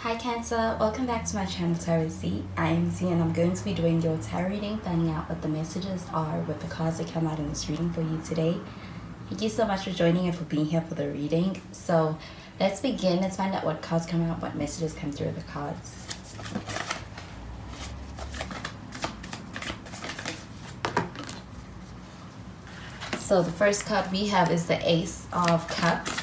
Hi Cancer, welcome back to my channel Tarot Z. I am Z and I'm going to be doing your tarot reading, finding out what the messages are with the cards that come out in this reading for you today. Thank you so much for joining and for being here for the reading. So let's begin. Let's find out what cards come out, what messages come through the cards. So the first card we have is the Ace of Cups.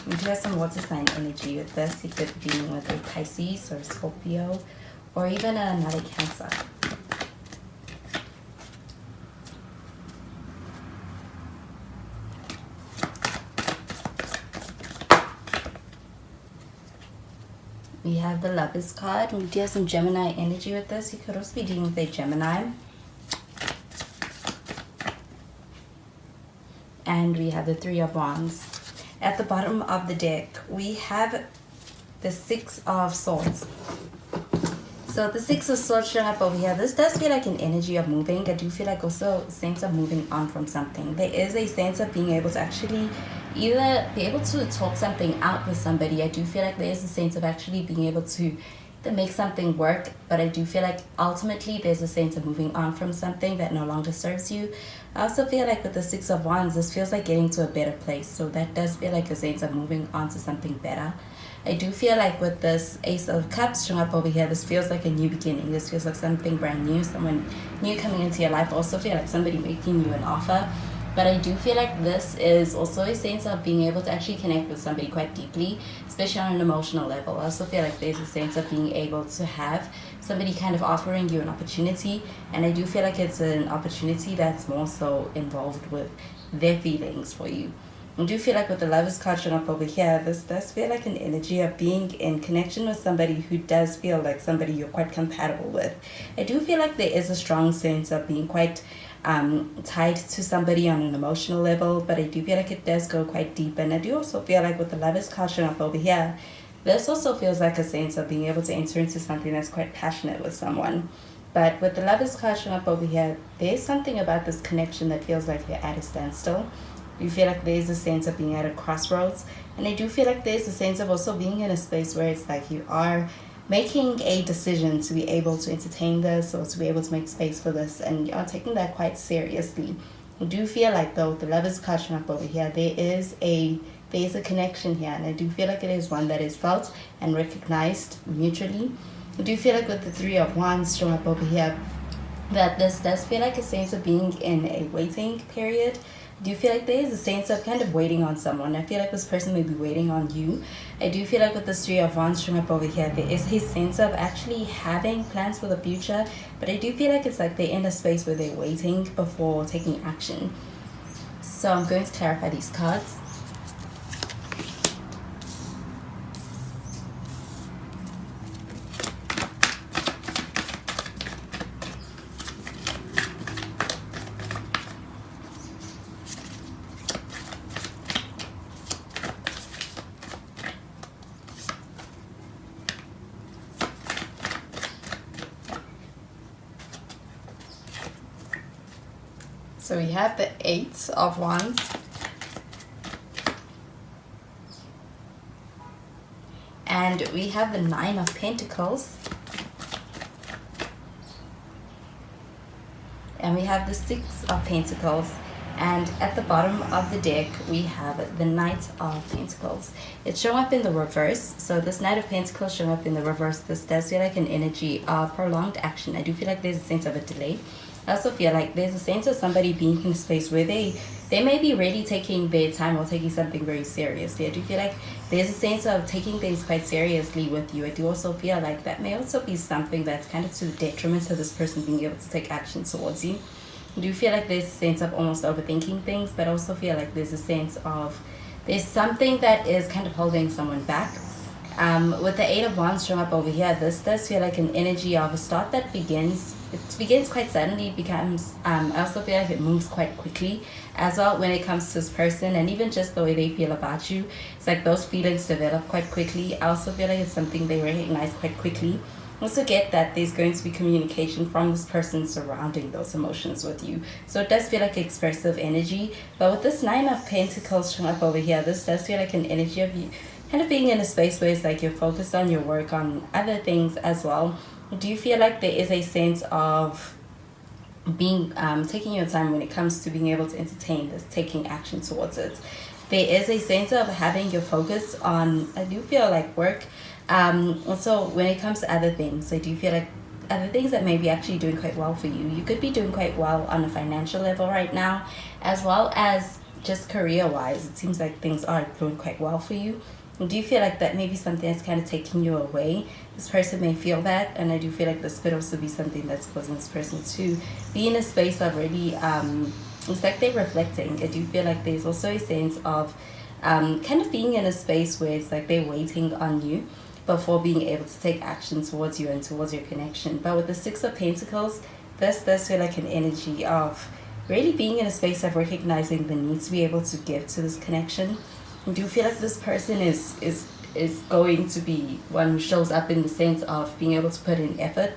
We do have some water sign energy with this. You could be dealing with a Pisces or Scorpio or even another Cancer. We have the Lovers card. We do have some Gemini energy with this. You could also be dealing with a Gemini. And we have the Three of Wands. At the bottom of the deck, we have the Six of Swords. So the Six of Swords showing up over here. This does feel like an energy of moving. I do feel like also a sense of moving on from something. There is a sense of being able to actually either be able to talk something out with somebody. I do feel like there is a sense of actually being able to make something work, but I do feel like ultimately there's a sense of moving on from something that no longer serves you. I also feel like with the Six of Wands, this feels like getting to a better place. So that does feel like a sense of moving on to something better. I do feel like with this Ace of Cups showing up over here, this feels like a new beginning. This feels like something brand new, someone new coming into your life. Also feel like somebody making you an offer. But I do feel like this is also a sense of being able to actually connect with somebody quite deeply, especially on an emotional level. I also feel like there's a sense of being able to have somebody kind of offering you an opportunity. And I do feel like it's an opportunity that's more so involved with their feelings for you. I do feel like with the Lovers card showing up over here, this does feel like an energy of being in connection with somebody who does feel like somebody you're quite compatible with. I do feel like there is a strong sense of being quite tied to somebody on an emotional level, but I do feel like it does go quite deep. And I do also feel like with the Lovers card showing up over here, this also feels like a sense of being able to enter into something that's quite passionate with someone. But with the Lovers card showing up over here, there's something about this connection that feels like you're at a standstill. You feel like there's a sense of being at a crossroads, and I do feel like there's a sense of also being in a space where it's like you are making a decision to be able to entertain this or to be able to make space for this, and you're taking that quite seriously. I do feel like though the Lovers card showing up over here, there's a connection here, and I do feel like it is one that is felt and recognized mutually. I do feel like with the Three of Wands showing up over here, that this does feel like a sense of being in a waiting period. Do you feel like there is a sense of kind of waiting on someone? I feel like this person may be waiting on you. I do feel like with the Three of Wands showing up over here, there is a sense of actually having plans for the future, but I do feel like it's like they're in a space where they're waiting before taking action. So I'm going to clarify these cards. So we have the Eight of Wands. And we have the Nine of Pentacles. And we have the Six of Pentacles. And at the bottom of the deck, we have the Knight of Pentacles. It's showing up in the reverse. So this Knight of Pentacles showing up in the reverse, this does feel like an energy of prolonged action. I do feel like there's a sense of a delay. I also feel like there's a sense of somebody being in a space where they may be really taking their time or taking something very seriously. I do feel like there's a sense of taking things quite seriously with you. I do also feel like that may also be something that's kind of to the detriment of this person being able to take action towards you. I do feel like there's a sense of almost overthinking things, but I also feel like there's a sense of there's something that is kind of holding someone back. With the Eight of Wands showing up over here, this does feel like an energy of a start that begins quite suddenly, becomes, I also feel like it moves quite quickly as well when it comes to this person, and even just the way they feel about you. It's like those feelings develop quite quickly. I also feel like it's something they recognize quite quickly. Also get that there's going to be communication from this person surrounding those emotions with you. So it does feel like expressive energy. But with this Nine of Pentacles showing up over here, this does feel like an energy of you kind of being in a space where it's like you're focused on your work, on other things as well. Do you feel like there is a sense of being taking your time when it comes to being able to entertain this, taking action towards it? There is a sense of having your focus on, I do feel like, work. Also, when it comes to other things, I do feel like other things that may be actually doing quite well for you. You could be doing quite well on a financial level right now, as well as just career-wise. It seems like things are going quite well for you. Do you feel like that may be something that's kind of taking you away? This person may feel that, and I do feel like this could also be something that's causing this person to be in a space of really, it's like they're reflecting. I do feel like there's also a sense of kind of being in a space where it's like they're waiting on you before being able to take action towards you and towards your connection. But with the Six of Pentacles, this does feel like an energy of really being in a space of recognizing the need to be able to give to this connection. I do feel like this person is going to be one who shows up in the sense of being able to put in effort.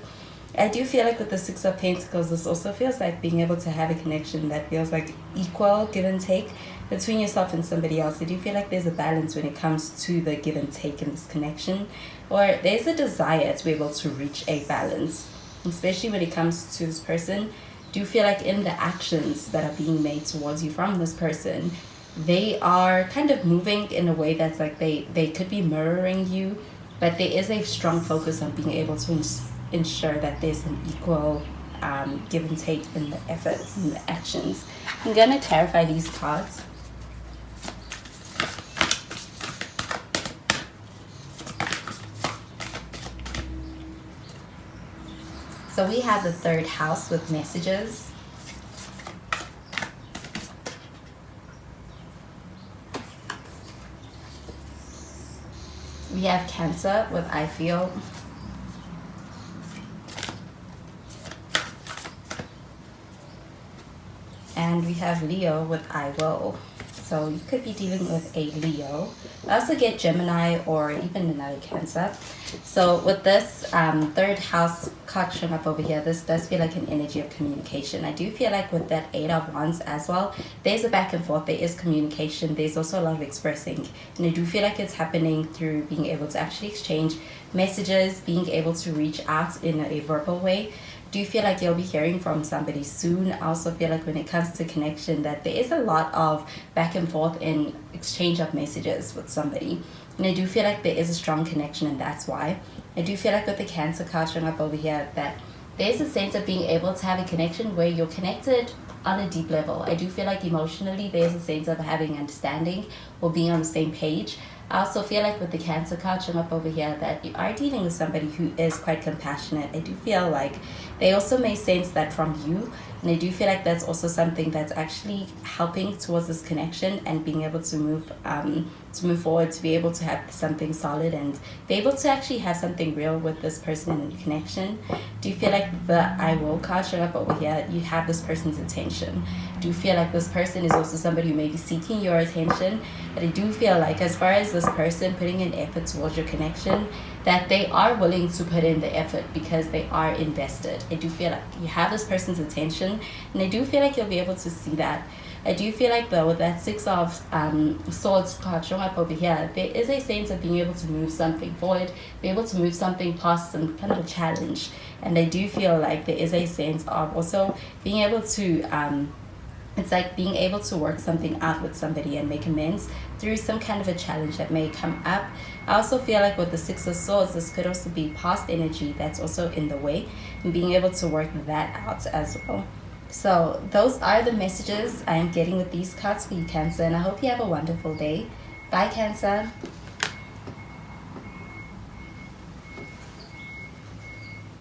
I do feel like with the Six of Pentacles, this also feels like being able to have a connection that feels like equal give and take between yourself and somebody else. I do feel like there's a balance when it comes to the give and take in this connection, or there's a desire to be able to reach a balance, especially when it comes to this person. Do you feel like in the actions that are being made towards you from this person, they are kind of moving in a way that's like they could be mirroring you, but there is a strong focus on being able to ensure that there's an equal give and take in the efforts and the actions. I'm going to clarify these cards. So we have the third house with messages. We have Cancer with I feel. And we have Leo with I will. So you could be dealing with a Leo. I also get Gemini or even another Cancer. So with this third house card showing up over here, this does feel like an energy of communication. I do feel like with that Eight of Wands as well, there's a back and forth, there is communication, there's also a lot of expressing. And I do feel like it's happening through being able to actually exchange messages, being able to reach out in a verbal way. Do you feel like you'll be hearing from somebody soon? I also feel like when it comes to connection that there is a lot of back and forth in exchange of messages with somebody. And I do feel like there is a strong connection, and that's why. I do feel like with the Cancer card showing up over here that there's a sense of being able to have a connection where you're connected on a deep level. I do feel like emotionally there's a sense of having understanding or being on the same page. I also feel like with the Cancer card showing up over here that you are dealing with somebody who is quite compassionate. I do feel like they also may sense that from you, and I do feel like that's also something that's actually helping towards this connection and being able to move forward, to be able to have something solid and be able to actually have something real with this person in connection. Do you feel like the I will card showing up over here, you have this person's attention? Do you feel like this person is also somebody who may be seeking your attention? But I do feel like as far as this person putting in effort towards your connection, that they are willing to put in the effort because they are invested. I do feel like you have this person's attention, and I do feel like you'll be able to see that. I do feel like though with that Six of Swords card showing up over here, there is a sense of being able to move something forward, be able to move something past some kind of a challenge. And I do feel like there is a sense of also being able to it's like being able to work something out with somebody and make amends through some kind of a challenge that may come up. I also feel like with the Six of Swords, this could also be past energy that's also in the way, and being able to work that out as well. So those are the messages I am getting with these cards for you, Cancer, and I hope you have a wonderful day. Bye, Cancer.